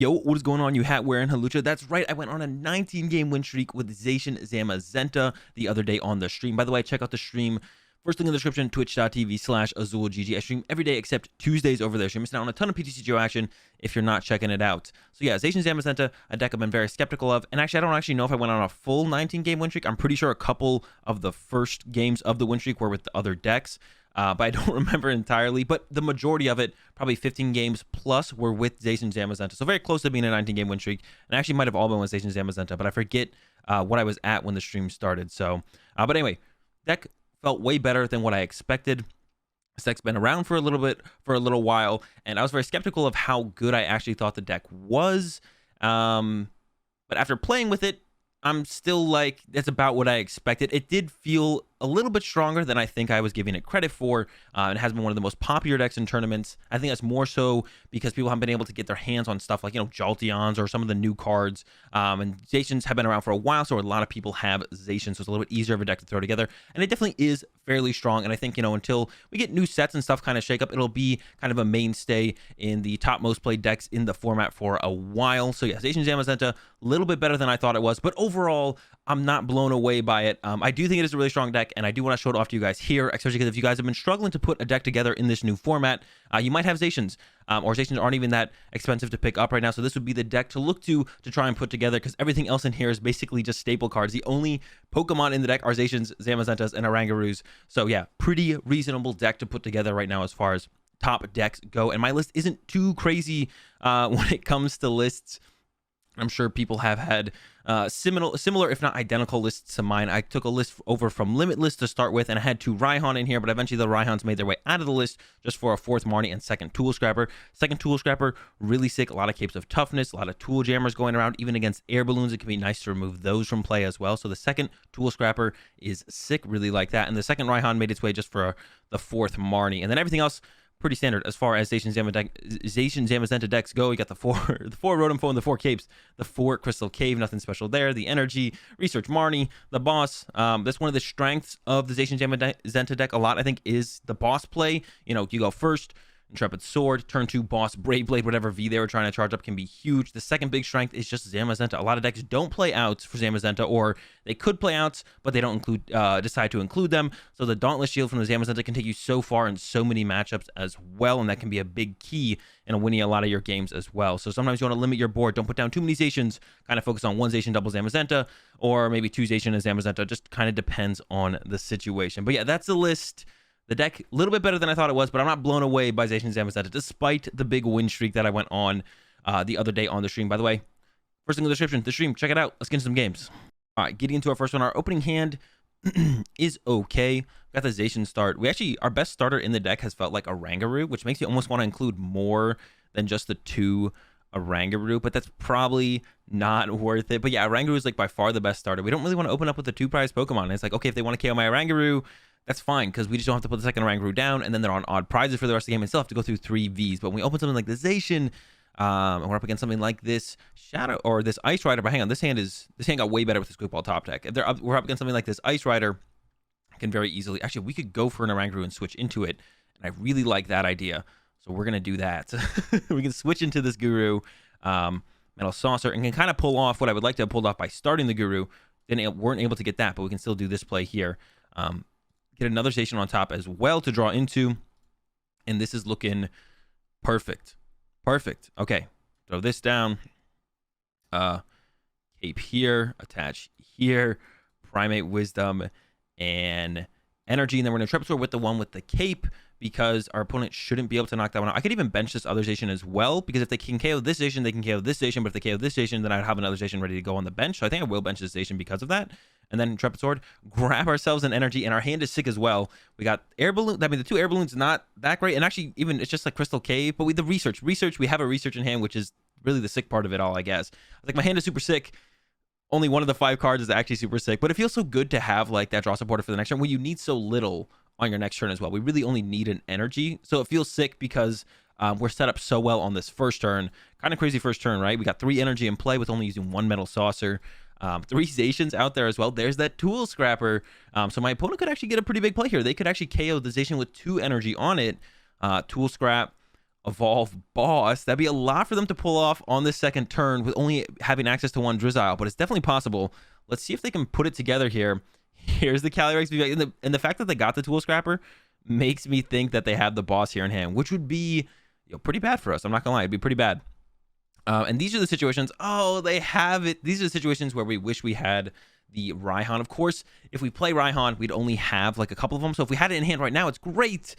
Yo, what is going on, you hat wearing halucha? That's right, I went on a 19-game win streak with Zacian Zamazenta the other day on the stream. By the way, check out the stream. First link in the description, twitch.tv/AzulGG. I stream every day except Tuesdays over there. So you're missing out on a ton of PTCGO action if you're not checking it out. So yeah, Zacian Zamazenta, a deck I've been very skeptical of. And actually, I don't actually know if I went on a full 19-game win streak. I'm pretty sure a couple of the first games of the win streak were with the other decks. But I don't remember entirely. But the majority of it, probably 15 games plus, were with Zacian Zamazenta. So very close to being a 19-game win streak. And actually might have all been with Zacian Zamazenta. But I forget what I was at when the stream started. So, but anyway, deck felt way better than what I expected. This deck's been around for a little while, and I was very skeptical of how good I actually thought the deck was. But after playing with it, I'm still like, that's about what I expected. It did feel a little bit stronger than I think I was giving it credit for. It has been one of the most popular decks in tournaments. I think that's more so because people haven't been able to get their hands on stuff like, Jolteons or some of the new cards. And Zacians have been around for a while, so a lot of people have Zacians, so it's a little bit easier of a deck to throw together. And it definitely is fairly strong. And I think, until we get new sets and stuff kind of shake up, it'll be kind of a mainstay in the top most played decks in the format for a while. So yeah, Zacian Zamazenta, a little bit better than I thought it was, but overall, I'm not blown away by it. I do think it is a really strong deck, and I do want to show it off to you guys here, especially because if you guys have been struggling to put a deck together in this new format, you might have Zacians, or Zacians aren't even that expensive to pick up right now, so this would be the deck to look to try and put together, because everything else in here is basically just staple cards. The only Pokemon in the deck are Zacians, Zamazentas, and Orangaroos, so yeah, pretty reasonable deck to put together right now as far as top decks go, and my list isn't too crazy when it comes to lists. I'm sure people have had similar, if not identical, lists to mine. I took a list over from Limitless to start with, and I had 2 Raihan in here, but eventually the Raihans made their way out of the list just for a 4th Marnie and 2nd Tool Scrapper. 2nd Tool Scrapper, really sick. A lot of Capes of Toughness, a lot of Tool Jammers going around. Even against Air Balloons, it can be nice to remove those from play as well. So the 2nd Tool Scrapper is sick, really like that. And the 2nd Raihan made its way just for the 4th Marnie. And then everything else, pretty standard as far as Zacian Zamazenta decks go. You got the 4 Rotom Phone, the 4 Capes, the 4 Crystal Cave, nothing special there. The Energy, Research Marnie, the Boss. That's one of the strengths of the Zacian Zamazenta deck a lot, I think, is the Boss play. You go first, Intrepid Sword, turn 2 Boss, Brave Blade, whatever V they were trying to charge up can be huge. The second big strength is just Zamazenta. A lot of decks don't play outs for Zamazenta, or they could play outs, but they don't decide to include them. So the Dauntless Shield from the Zamazenta can take you so far in so many matchups as well, and that can be a big key in winning a lot of your games as well. So sometimes you want to limit your board. Don't put down too many Zacians. Kind of focus on 1 Zacian double Zamazenta, or maybe 2 Zacian and Zamazenta. Just kind of depends on the situation. But yeah, that's the list. The deck, a little bit better than I thought it was, but I'm not blown away by Zacian Zamazenta, despite the big win streak that I went on the other day on the stream. By the way, first link in the description, the stream, check it out. Let's get into some games. All right, getting into our first one. Our opening hand is okay. Got the Zacian start. Our best starter in the deck has felt like Orangaroo, which makes you almost want to include more than just the 2 Orangaroo, but that's probably not worth it. But yeah, Orangaroo is like by far the best starter. We don't really want to open up with the 2 prize Pokemon. It's like, okay, if they want to KO my Orangaroo, that's fine, because we just don't have to put the second Orangaroo down, and then they're on odd prizes for the rest of the game and still have to go through 3 Vs. But when we open something like the Zacian, and we're up against something like this Shadow or this Ice Rider, but hang on, this hand got way better with the Squeakball top deck. If we're up against something like this Ice Rider, can very easily, actually, we could go for an Orangaroo and switch into it, and I really like that idea. So we're gonna do that. We can switch into this Guru, Metal Saucer, and can kind of pull off what I would like to have pulled off by starting the Guru. Then weren't able to get that, but we can still do this play here. Get another Zacian on top as well to draw into, and this is looking perfect. Okay, throw this down, Cape here, attach here, Primate Wisdom and Energy, and then we're gonna Intrepid Sword with the one with the Cape, because our opponent shouldn't be able to knock that one out. I could even bench this other Zacian as well, because if they can KO this Zacian, they can KO this Zacian, but if they KO this Zacian, then I'd have another Zacian ready to go on the bench. So I think I will bench this Zacian because of that. And then Intrepid Sword, grab ourselves an Energy, and our hand is sick as well. We got Air Balloon. I mean, the 2 Air Balloons not that great, and actually even it's just like Crystal Cave, but with the Research, we have a Research in hand, which is really the sick part of it all, I guess. Like, my hand is super sick. Only one of the 5 cards is actually super sick, but it feels so good to have like that draw supporter for the next turn when you need so little on your next turn as well. We really only need an Energy, so it feels sick because we're set up so well on this first turn. Kind of crazy first turn, right? We got 3 Energy in play with only using 1 Metal Saucer. 3 Zacians out there as well. There's that Tool Scrapper. So my opponent could actually get a pretty big play here. They could actually KO the Zacian with 2 Energy on it. Tool Scrap evolve boss. That'd be a lot for them to pull off on this second turn with only having access to one Drizzile, but it's definitely possible. Let's see if they can put it together here. Here's the Calyrex VMAX, and the fact that they got the Tool Scrapper makes me think that they have the boss here in hand, which would be pretty bad for us. I'm not gonna lie, it'd be pretty bad. And these are the situations. Oh, they have it. These are the situations where we wish we had the Raihan. Of course, if we play Raihan, we'd only have like a couple of them. So if we had it in hand right now, it's great.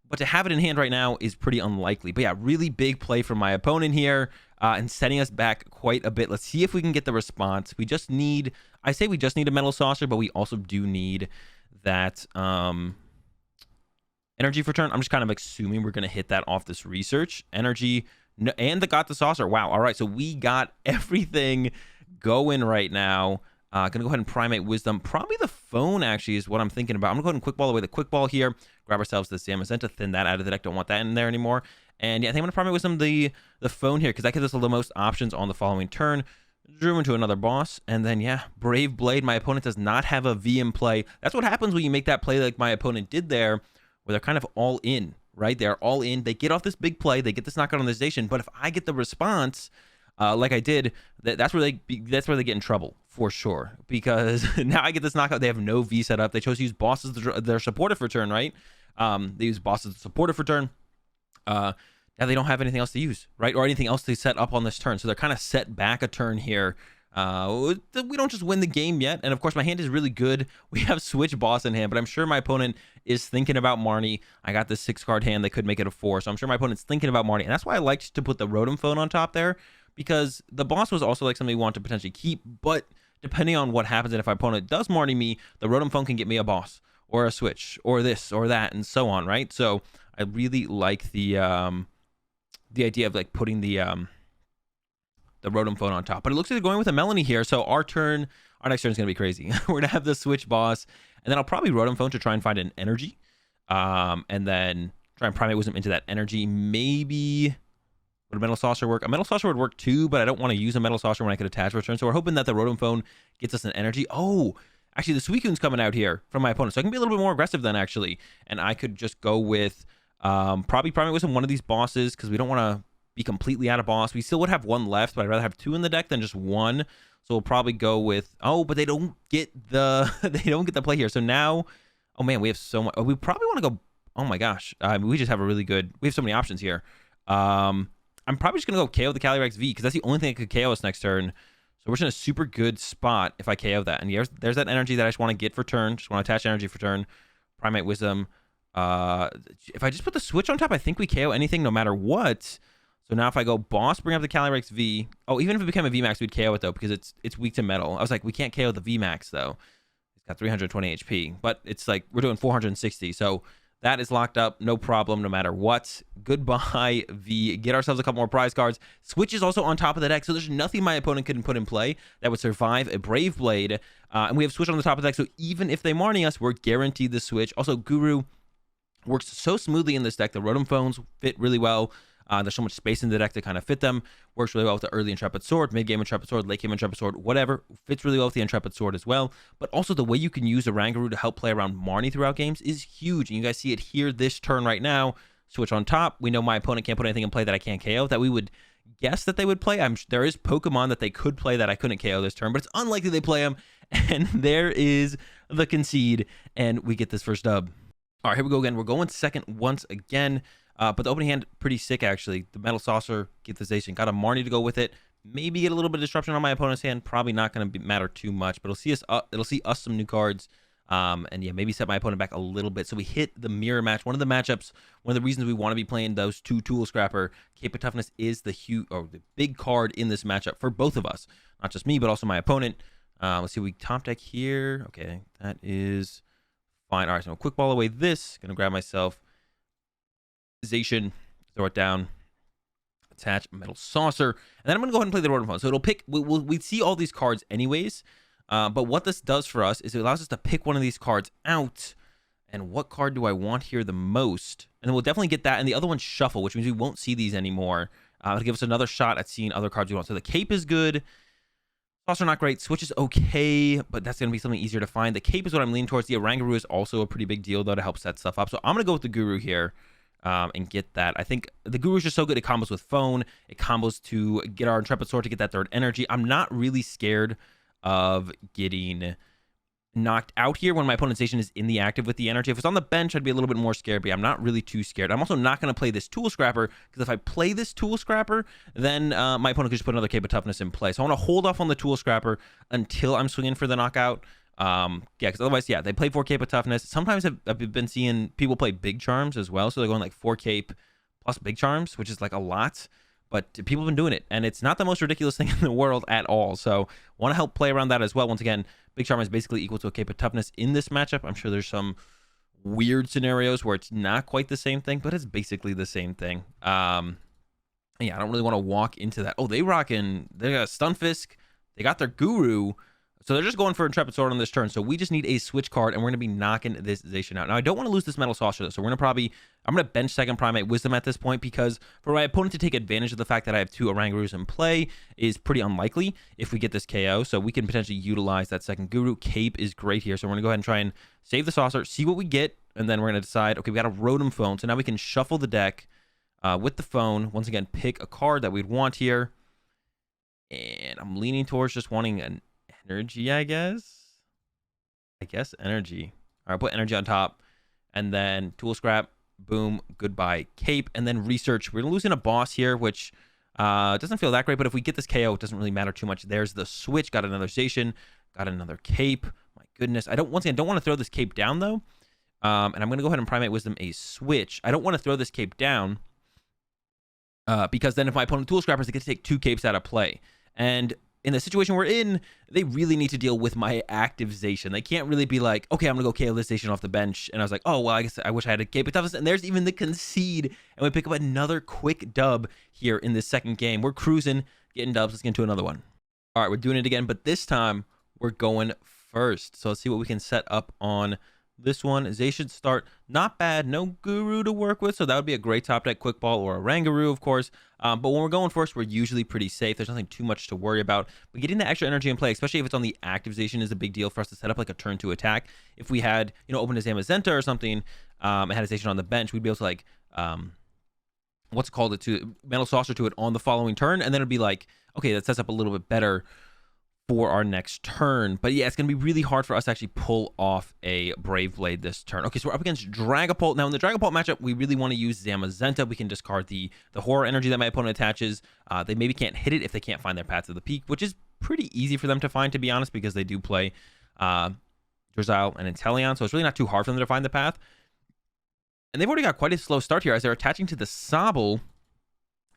But to have it in hand right now is pretty unlikely. But yeah, really big play from my opponent here and setting us back quite a bit. Let's see if we can get the response. We just need, I say we just need a Metal Saucer, but we also do need that energy for turn. I'm just kind of assuming we're going to hit that off this research. Energy and got the saucer. Wow. All right. So we got everything going right now. Gonna go ahead and Primate Wisdom. Probably the phone actually is what I'm thinking about. I'm gonna go ahead and Quick Ball away the Quick Ball here. Grab ourselves the Zamazenta, thin that out of the deck. Don't want that in there anymore. And yeah, I think I'm gonna Primate Wisdom the phone here because that gives us the most options on the following turn. Drew into another boss, and then yeah, Brave Blade. My opponent does not have a V in play. That's what happens when you make that play like my opponent did there, where they're kind of all in, right? They're all in. They get off this big play. They get this knockout on the Zacian. But if I get the response, like I did, that's where they get in trouble for sure. Because now I get this knockout. They have no V set up. They chose to use bosses their supportive for turn, right? They use bosses supportive for turn. Now they don't have anything else to use, right? Or anything else to set up on this turn. So they're kind of set back a turn here. We don't just win the game yet. And of course, my hand is really good. We have Switch Boss in hand, but I'm sure my opponent is thinking about Marnie. I got this 6-card hand. They could make it a 4. So I'm sure my opponent's thinking about Marnie. And that's why I liked to put the Rotom Phone on top there, because the boss was also like something we want to potentially keep. But depending on what happens and if my opponent does Marnie me, the Rotom Phone can get me a boss or a Switch or this or that and so on, right? So I really like the idea of like putting the Rotom Phone on top. But it looks like they're going with a Melanie here. So our next turn is going to be crazy. We're going to have the Switch Boss, and then I'll probably Rotom Phone to try and find an energy. And then try and Primate Wisdom into that energy. Maybe would a Metal Saucer work? A Metal Saucer would work too, but I don't want to use a Metal Saucer when I could attach return. So we're hoping that the Rotom Phone gets us an energy. Oh, actually the Suicune's coming out here from my opponent. So I can be a little bit more aggressive then actually. And I could just go with probably Primate Wisdom one of these bosses because we don't want to be completely out of boss. We still would have one left, but I'd rather have 2 in the deck than just 1. So we'll probably go with, oh, but they don't get the play here. So now, oh man, we have so much. We probably want to go, oh my gosh. We just have we have so many options here. I'm probably just going to go KO the Calyrex V because that's the only thing that could KO us next turn. So we're just in a super good spot if I KO that. And there's that energy that I just want to get for turn. Just want to attach energy for turn. Primate Wisdom. If I just put the Switch on top, I think we KO anything no matter what. So now if I go boss, bring up the Calyrex V. Oh, even if it became a VMAX, we'd KO it though because it's weak to metal. I was like, we can't KO the VMAX though. It's got 320 HP, but it's like we're doing 460. So that is locked up, no problem, no matter what. Goodbye, V. Get ourselves a couple more prize cards. Switch is also on top of the deck, so there's nothing my opponent couldn't put in play that would survive a Brave Blade. And we have Switch on the top of the deck, so even if they Marnie us, we're guaranteed the Switch. Also, Guru works so smoothly in this deck. The Rotom Phones fit really well. There's so much space in the deck to kind of fit them. Works really well with the early Intrepid Sword, mid-game Intrepid Sword, late-game Intrepid Sword, whatever. Fits really well with the Intrepid Sword as well. But also the way you can use Oranguru to help play around Marnie throughout games is huge. And you guys see it here this turn right now. Switch on top. We know my opponent can't put anything in play that I can't KO, that we would guess that they would play. There is Pokemon that they could play that I couldn't KO this turn, but it's unlikely they play them. And there is the concede, and we get this first dub. All right, here we go again. We're going second once again. But the opening hand, pretty sick, actually. The Metal Saucer, get the Zacian. Got a Marnie to go with it. Maybe get a little bit of disruption on my opponent's hand. Probably not going to matter too much, but it'll see us some new cards. And yeah, maybe set my opponent back a little bit. So we hit the mirror match. One of the matchups, one of the reasons we want to be playing those 2 Tool Scrapper. Cape of Toughness is the big card in this matchup for both of us. Not just me, but also my opponent. Let's see, we top deck here. Okay, that is fine. All right, so Quick Ball away this. Going to grab myself Zacian, throw it down, attach Metal Saucer, and then I'm going to go ahead and play the Rotom Phone. So it'll pick, we'd see all these cards anyways, but what this does for us is it allows us to pick one of these cards out, and what card do I want here the most? And then we'll definitely get that, and the other one's Shuffle, which means we won't see these anymore. It'll give us another shot at seeing other cards we want. So the Cape is good. Saucer not great. Switch is okay, but that's going to be something easier to find. The Cape is what I'm leaning towards. The Oranguru is also a pretty big deal, though, to help set stuff up. So I'm going to go with the Guru here. and get that. I think the Guru's just so good. It combos with Phone. It combos to get our Intrepid Sword to get that third energy. I'm not really scared of getting knocked out here when my opponent's Zacian is in the active with the energy. If it's on the bench, I'd be a little bit more scared, but I'm not really too scared. I'm also not going to play this Tool Scrapper, because if I play this Tool Scrapper, then my opponent could just put another Cape of Toughness in play. So I want to hold off on the Tool Scrapper until I'm swinging for the knockout. Yeah, because otherwise, yeah, they play 4 Cape of Toughness. Sometimes I've been seeing people play Big Charms as well, so they're going like 4 Cape plus Big Charms, which is like a lot. But people have been doing it, and it's not the most ridiculous thing in the world at all. So want to help play around that as well. Once again, Big Charm is basically equal to a Cape of Toughness in this matchup. I'm sure there's some weird scenarios where it's not quite the same thing, but it's basically the same thing. Yeah, I don't really want to walk into that. Oh, they got a Stunfisk. They got their Guru. So they're just going for Intrepid Sword on this turn. So we just need a switch card, and we're going to be knocking this Zacian out. Now, I don't want to lose this Metal Saucer, though. So we're going to I'm going to bench second Primate Wisdom at this point, because for my opponent to take advantage of the fact that I have 2 Orangaroos in play is pretty unlikely if we get this KO. So we can potentially utilize that second Guru. Cape is great here. So we're going to go ahead and try and save the Saucer, see what we get, and then we're going to decide, okay, we got a Rotom Phone. So now we can shuffle the deck with the Phone. Once again, pick a card that we'd want here. And I'm leaning towards just wanting an energy, I guess energy. All right, put energy on top, and then Tool Scrap, boom, goodbye Cape, and then Research. We're losing a boss here, which doesn't feel that great, but if we get this KO, it doesn't really matter too much. There's the switch, got another Zacian, got another Cape. My goodness, once again, don't want to throw this Cape down, though, and I'm going to go ahead and Primate Wisdom a switch. I don't want to throw this Cape down, because then if my opponent Tool Scrappers, they get to take 2 Capes out of play, and in the situation we're in, they really need to deal with my active Zacian. They can't really be like, okay, I'm going to go KO this Zacian off the bench. And I was like, oh, well, I guess I wish I had a Cape of Toughness. And there's even the concede. And we pick up another quick dub here in this second game. We're cruising, getting dubs. Let's get into another one. All right, we're doing it again, but this time we're going first. So let's see what we can set up on this one. Zacian start not bad. No Guru to work with, so that would be a great top deck Quick Ball or a Rangaroo, of course. But when we're going first, we're usually pretty safe. There's nothing too much to worry about. But getting the extra energy in play, especially if it's on the active Zacian, is a big deal for us to set up like a turn 2 attack. If we had, opened a Zamazenta or something, and had a Zacian on the bench, we'd be able to like what's it called, to Metal Saucer to it on the following turn, and then it'd be like, okay, that sets up a little bit better for our next turn. But yeah, it's going to be really hard for us to actually pull off a Brave Blade this turn. Okay, so we're up against Dragapult. Now, in the Dragapult matchup, we really want to use Zamazenta. We can discard the Horror energy that my opponent attaches. They maybe can't hit it if they can't find their path to the peak, which is pretty easy for them to find, to be honest, because they do play Drizzile and Inteleon, so it's really not too hard for them to find the path. And they've already got quite a slow start here, as they're attaching to the Sobble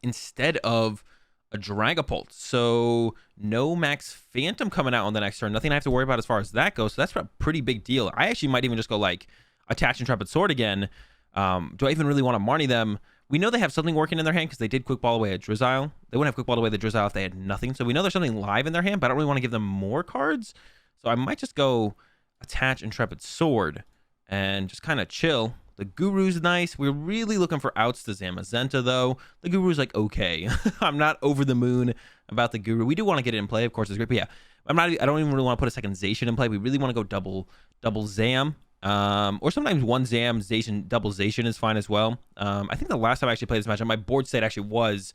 instead of a Dragapult. So no Max Phantom coming out on the next turn. Nothing I have to worry about as far as that goes. So that's a pretty big deal. I actually might even just go like attach Intrepid Sword again. Do I even really want to Marnie them? We know they have something working in their hand because they did Quick Ball away a Drizzile. They wouldn't have Quick Ball away the Drizzile if they had nothing. So we know there's something live in their hand, but I don't really want to give them more cards. So I might just go attach Intrepid Sword and just kind of chill. The Guru's nice. We're really looking for outs to Zamazenta, though. The Guru's like, okay. I'm not over the moon about the Guru. We do want to get it in play, of course. It's great, but yeah, I don't even really want to put a second Zacian in play. We really want to go double Zam. Or sometimes one Zam, Zacian, double Zacian is fine as well. I think the last time I actually played this match, my board state actually was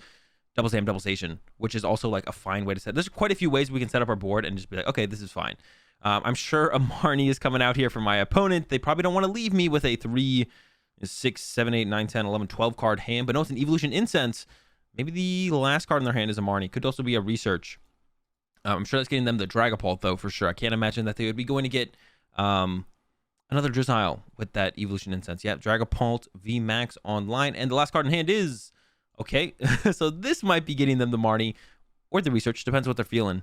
double Zam, double Zacian, which is also like a fine way to set. There's quite a few ways we can set up our board and just be like, okay, this is fine. I'm sure a Marnie is coming out here for my opponent. They probably don't want to leave me with a 3, 6, 7, 8, 9, 10, 11, 12 card hand, but no, it's an Evolution Incense. Maybe the last card in their hand is a Marnie. Could also be a Research. I'm sure that's getting them the Dragapult, though, for sure. I can't imagine that they would be going to get another Drizzile with that Evolution Incense. Yeah, Dragapult VMAX online. And the last card in hand is... Okay, so this might be getting them the Marnie or the Research. Depends what they're feeling.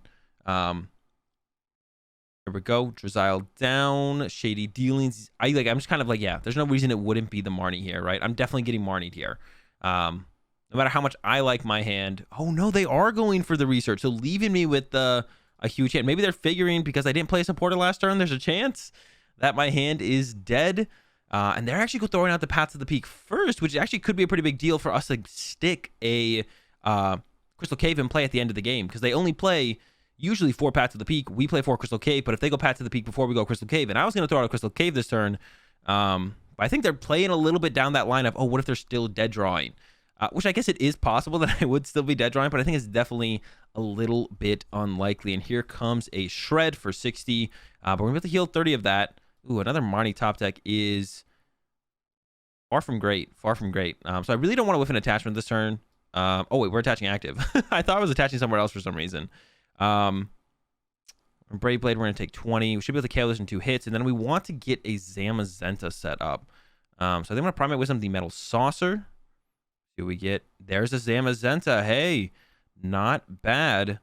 Here we go. Drizzile down. Shady Dealings. I'm just kind of like, yeah, there's no reason it wouldn't be the Marnie here, right? I'm definitely getting Marnied here. No matter how much I like my hand. Oh, no, they are going for the Research. So leaving me with a huge hand. Maybe they're figuring because I didn't play a supporter last turn, there's a chance that my hand is dead. And they're actually throwing out the Path to the Peak first, which actually could be a pretty big deal for us to stick a Crystal Cave in play at the end of the game, because they only play usually 4 Path to the Peak. We play 4 Crystal Cave, but if they go Path to the Peak before we go Crystal Cave, and I was going to throw out a Crystal Cave this turn, But I think they're playing a little bit down that line of, oh, what if they're still dead drawing? Which I guess it is possible that I would still be dead drawing, but I think it's definitely a little bit unlikely. And here comes a Shred for 60. But we're going to have to heal 30 of that. Ooh, another Marnie top deck is far from great. Far from great. So I really don't want to whiff an attachment this turn. Oh, wait, we're attaching active. I thought I was attaching somewhere else for some reason. Brave Blade, we're going to take 20. We should be able to KO this in 2 hits. And then we want to get a Zamazenta set up. So I think I'm going to Primate Wisdom the Metal Saucer. Do we get... There's a Zamazenta. Hey, not bad.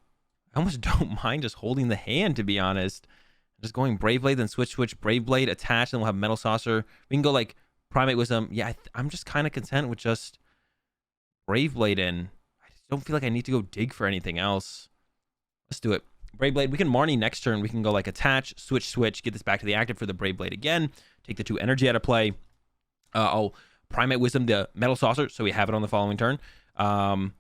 I almost don't mind just holding the hand, to be honest. Just going Brave Blade, then switch, Brave Blade, attach, and we'll have Metal Saucer. We can go, like, Primate Wisdom. Yeah, I'm just kind of content with just Brave Blade in. I just don't feel like I need to go dig for anything else. Let's do it. Brave Blade. We can Marnie next turn. We can go, like, attach, switch, get this back to the active for the Brave Blade again. Take the 2 energy out of play. I'll Primate Wisdom the Metal Saucer, so we have it on the following turn. And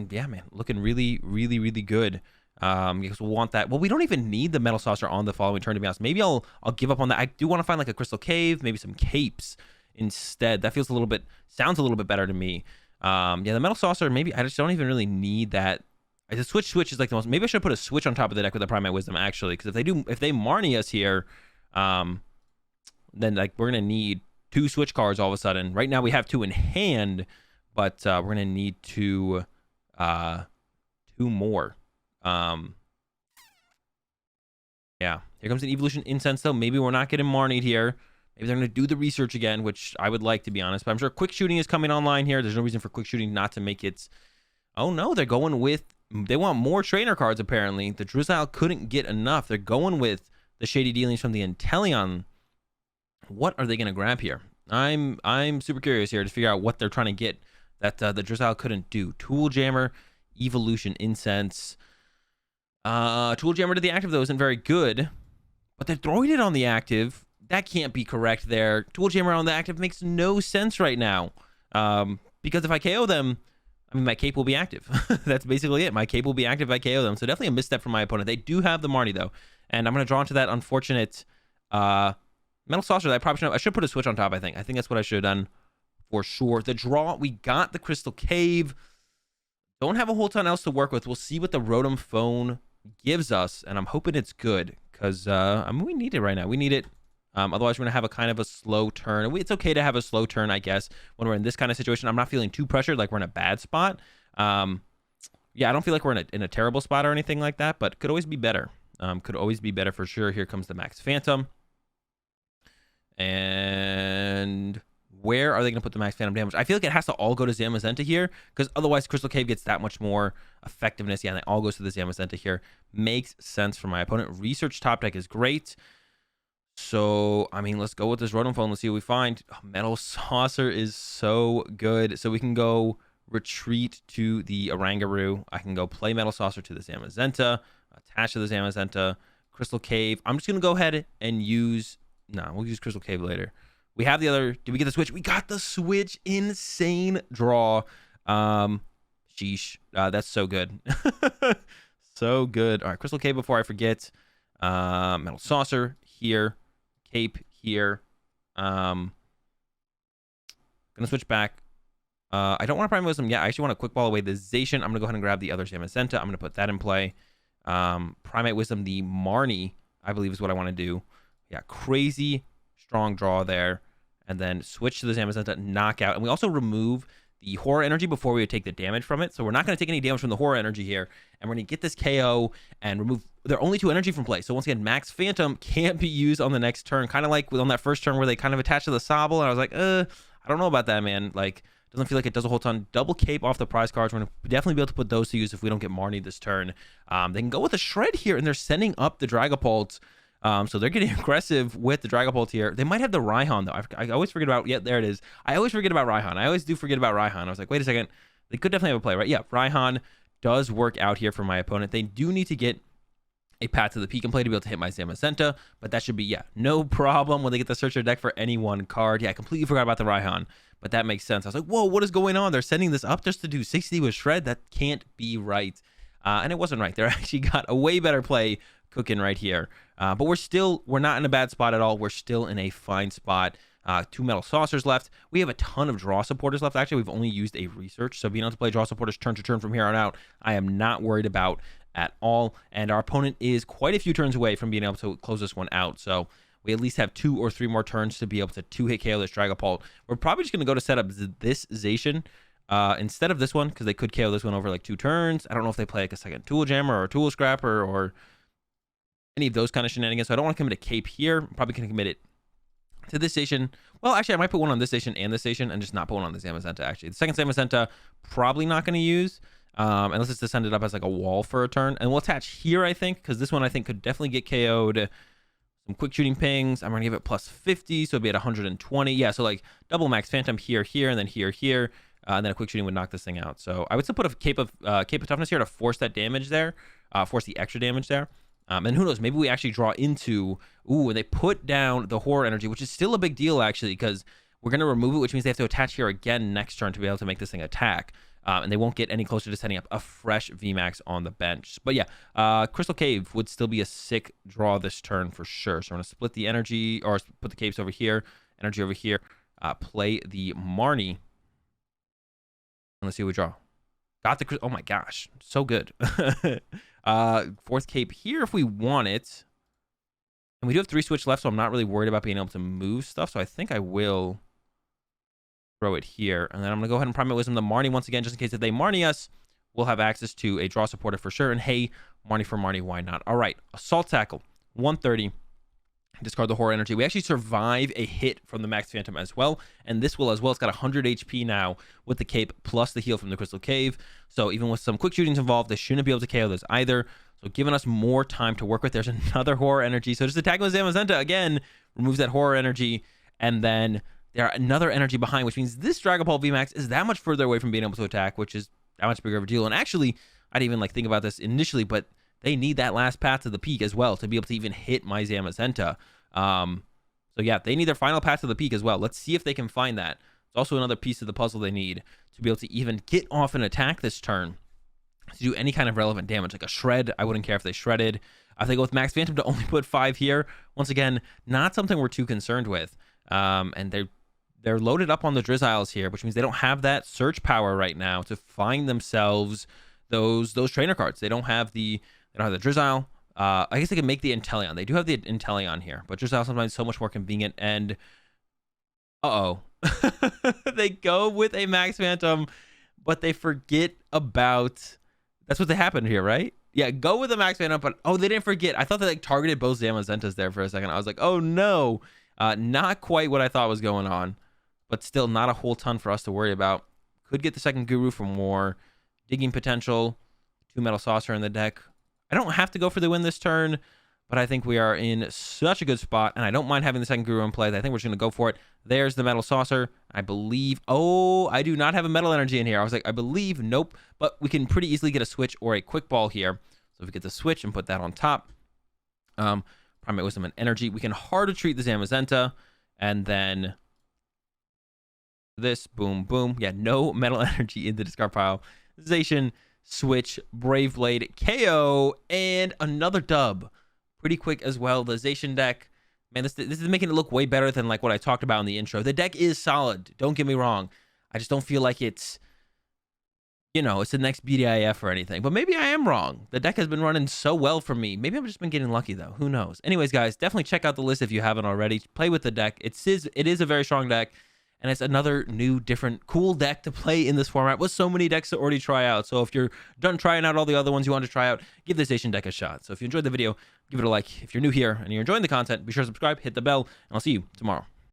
yeah, man, looking really, really, really good. Because we'll want that. Well, we don't even need the Metal Saucer on the following turn, to be honest. Maybe I'll give up on that. I do want to find like a Crystal Cave, maybe some capes instead. That feels a little bit, sounds a little bit better to me. Yeah, the Metal Saucer, maybe I just don't even really need that. The switch is like the most. Maybe I should put a switch on top of the deck with the Primate Wisdom, actually, because if they Marnie us here, then like we're gonna need 2 switch cards all of a sudden. Right now we have 2 in hand, but we're gonna need 2 more. Yeah, here comes an Evolution Incense though. Maybe we're not getting Marnied here. Maybe they're gonna do the research again, which I would like, to be honest. But I'm sure Quick Shooting is coming online here. There's no reason for Quick Shooting not to make it. Oh no, they're going with. They want more trainer cards apparently. The Drizzile couldn't get enough. They're going with the Shady Dealings from the Inteleon. What are they going to grab here? I'm super curious here to figure out what they're trying to get that the Drizzile couldn't do. Tool Jammer, Evolution Incense. Tool Jammer to the active, though, isn't very good. But they're throwing it on the active. That can't be correct there. Tool Jammer on the active makes no sense right now. Because if I KO them, I mean, my cape will be active. That's basically it. My cape will be active if I KO them. So definitely a misstep from my opponent. They do have the Marnie, though. And I'm going to draw into that unfortunate... Metal Saucer that I should put a switch on top, I think. I think that's what I should have done for sure. The draw, we got the Crystal Cave. Don't have a whole ton else to work with. We'll see what the Rotom Phone gives us, and I'm hoping it's good because, I mean, we need it right now. We need it. Otherwise, we're going to have a kind of a slow turn. It's okay to have a slow turn, I guess, when we're in this kind of situation. I'm not feeling too pressured, like we're in a bad spot. Yeah, I don't feel like we're in a terrible spot or anything like that, but could always be better. Could always be better for sure. Here comes the Max Phantom. And where are they going to put the Max Phantom damage? I feel like it has to all go to Zamazenta here, because otherwise Crystal Cave gets that much more effectiveness. Yeah, and it all goes to the Zamazenta here. Makes sense for my opponent. Research top deck is great. So, I mean, let's go with this Rotom Phone. Let's see what we find. Oh, Metal Saucer is so good. So we can go retreat to the Oranguru. I can go play Metal Saucer to the Zamazenta, attach to the Zamazenta, Crystal Cave. I'm just going to go ahead and use... No, we'll use Crystal Cave later. We have the other... Did we get the switch? We got the switch. Insane draw. Sheesh. That's so good. So good. All right, Crystal Cave before I forget. Metal Saucer here. Cape here. Gonna switch back. I don't want to Prime Wisdom yet. I actually want to Quick Ball away the Zacian. I'm going to go ahead and grab the other Zamazenta. I'm going to put that in play. Primate Wisdom, the Marnie, I believe is what I want to do. Yeah, crazy strong draw there. And then switch to the Zamazenta, knockout. And we also remove the Horror Energy before we would take the damage from it. So we're not going to take any damage from the Horror Energy here. And we're going to get this KO and remove... There are only 2 energy from play. So once again, Max Phantom can't be used on the next turn. Kind of like on that first turn where they kind of attached to the Sobble. And I was like, I don't know about that, man. Like, doesn't feel like it does a whole ton. Double Cape off the prize cards. We're going to definitely be able to put those to use if we don't get Marnie this turn. They can go with a Shred here, and they're sending up the Dragapult. So they're getting aggressive with the Dragapult here. They might have the Raihan, though. I always forget about... Yeah, there it is. I always forget about Raihan. I always do forget about Raihan. I was like, wait a second. They could definitely have a play, right? Yeah, Raihan does work out here for my opponent. They do need to get a Path to the Peak and play to be able to hit my Zamazenta, but that should be, yeah, no problem when they get the search their deck for any one card. Yeah, I completely forgot about the Raihan, but that makes sense. I was like, whoa, what is going on? They're sending this up just to do 60 with Shred? That can't be right. And it wasn't right. They actually got a way better play cooking right here. But we're not in a bad spot at all. We're still in a fine spot. 2 metal saucers left. We have a ton of draw supporters left. Actually, we've only used a research, so being able to play draw supporters turn to turn from here on out, I am not worried about at all. And our opponent is quite a few turns away from being able to close this one out, so we at least have 2 or 3 more turns to be able to 2-hit KO this Dragapult. We're probably just going to go to set up this Zacian instead of this one, because they could KO this one over like 2 turns. I don't know if they play like a second Tool Jammer or a Tool Scrapper or any of those kind of shenanigans, so I don't want to commit a Cape here. I'm probably going to commit it to this station. Well, actually, I might put one on this station and this station and just not put one on the Zamazenta, actually. The second Zamazenta, probably not going to use, unless it's descended up as like a wall for a turn. And we'll attach here, I think, because this one I think could definitely get KO'd. Some quick shooting pings. I'm going to give it plus 50, so it'd be at 120. Yeah, so like double max phantom here, here, and then here, here. And then a quick shooting would knock this thing out. So I would still put a cape of toughness here to force that damage there, force the extra damage there. And who knows, maybe we actually draw into, and they put down the horror energy, which is still a big deal, actually, because we're going to remove it, which means they have to attach here again next turn to be able to make this thing attack. And they won't get any closer to setting up a fresh VMAX on the bench. But yeah, Crystal Cave would still be a sick draw this turn for sure. So I'm going to split the energy, or put the caves over here, energy over here, play the Marnie. And let's see what we draw. Got the, oh my gosh, so good. Fourth cape here if we want it. And we do have 3 switch left, so I'm not really worried about being able to move stuff. So I think I will throw it here. And then I'm going to go ahead and Primate Wisdom the Marnie once again, just in case if they Marnie us, we'll have access to a draw supporter for sure. And hey, Marnie for Marnie, why not? All right, Assault Tackle, 130. Discard the horror energy. We actually survive a hit from the Max Phantom as well, and this will as well. It's got 100 HP now with the cape plus the heal from the Crystal Cave. So even with some quick shootings involved, they shouldn't be able to KO this either. So giving us more time to work with. There's another horror energy. So just attacking with Zamazenta again removes that horror energy, and then there are another energy behind, which means this Dragapult VMAX is that much further away from being able to attack, which is that much bigger of a deal. And actually, I didn't even like think about this initially, but they need that last path to the peak as well to be able to even hit my Zamazenta. So yeah, they need their final path to the peak as well. Let's see if they can find that. It's also another piece of the puzzle they need to be able to even get off and attack this turn to do any kind of relevant damage, like a shred. I wouldn't care if they shredded. If they go with Max Phantom to only put 5 here, once again, not something we're too concerned with. And they're loaded up on the Drizziles here, which means they don't have that search power right now to find themselves those trainer cards. They don't have the Drizzile. I guess they can make the Inteleon. They do have the Inteleon here, but Drizzile sometimes so much more convenient. And they go with a Max Phantom, but they forget about. That's what happened here, right? Yeah, go with a Max Phantom, but they didn't forget. I thought they like targeted both Zamazentas there for a second. I was like, oh no, not quite what I thought was going on, but still not a whole ton for us to worry about. Could get the second Guru for more digging potential. 2 Metal Saucer in the deck. I don't have to go for the win this turn, but I think we are in such a good spot, and I don't mind having the second Guru in play. I think we're just going to go for it. There's the Metal Saucer. I believe... I do not have a Metal Energy in here. I was like, I believe, nope. But we can pretty easily get a switch or a quick ball here. So if we get the switch and put that on top, Primate Wisdom and Energy, we can hard treat the Zamazenta, and then this, boom, boom. Yeah, no Metal Energy in the discard pile. Zacian, switch, Brave Blade, KO, and another dub. Pretty quick as well. The Zacian deck, man, this is making it look way better than like what I talked about in the intro. The deck is solid. Don't get me wrong. I just don't feel like it's, it's the next BDIF or anything. But maybe I am wrong. The deck has been running so well for me. Maybe I've just been getting lucky though. Who knows? Anyways, guys, definitely check out the list if you haven't already. Play with the deck. It is a very strong deck. And it's another new, different, cool deck to play in this format with so many decks to already try out. So if you're done trying out all the other ones you want to try out, give this Zacian deck a shot. So if you enjoyed the video, give it a like. If you're new here and you're enjoying the content, be sure to subscribe, hit the bell, and I'll see you tomorrow.